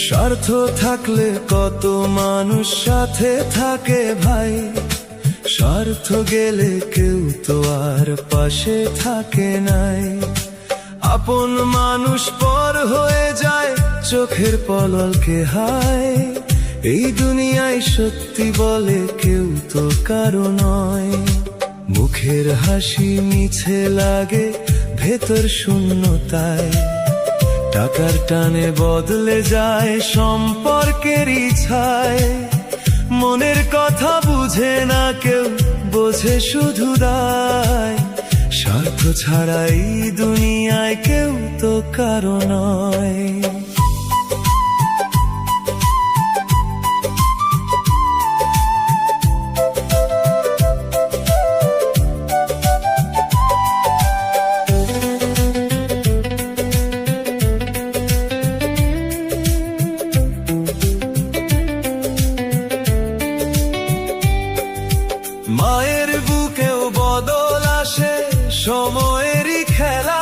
স্বার্থ থাকলে কত মানুষ সাথে থাকে ভাই, স্বার্থ গেলে কেউ তো আর পাশে থাকে নাই। আপন মানুষ পর হয়ে যায় চোখের পলকে হায়, এই দুনিয়ায় সত্যি বলে কেউ তো কারো নয়। মুখের হাসি মিছে লাগে ভেতর শূন্যতায়, টাকার টানে বদলে যায় সম্পর্কের ইচ্ছায়। মনের কথা বুঝে না কেউ, বোঝে শুধু দায়, স্বার্থ ছাড়াই দুনিয়ায় কেউ তো কারো নয়। মায়ের বুকেও বদল আসে সময়েরই খেলা,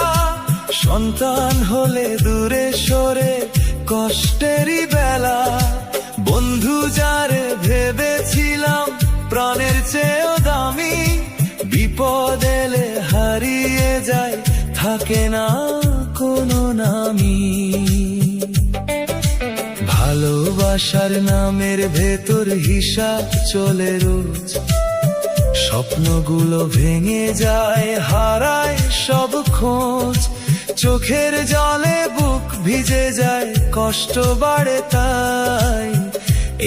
সন্তান হলে দূরে সরে কষ্টেরই বেলা। বন্ধু যারে ভেবেছিলাম প্রাণের চেয়েও দামি, বিপদ এলে হারিয়ে যায়, থাকে না কোনো নামই। ভালোবাসার নামের ভেতর হিসাব চলে রোজ, স্বপ্নগুলো ভেঙে যায়, হারায় সব খোঁজ। চোখের জলে বুক ভিজে যায়, কষ্ট বাড়ে তাই,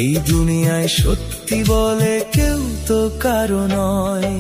এই দুনিয়ায় সত্যি বলে কেউ তো কারো নয়।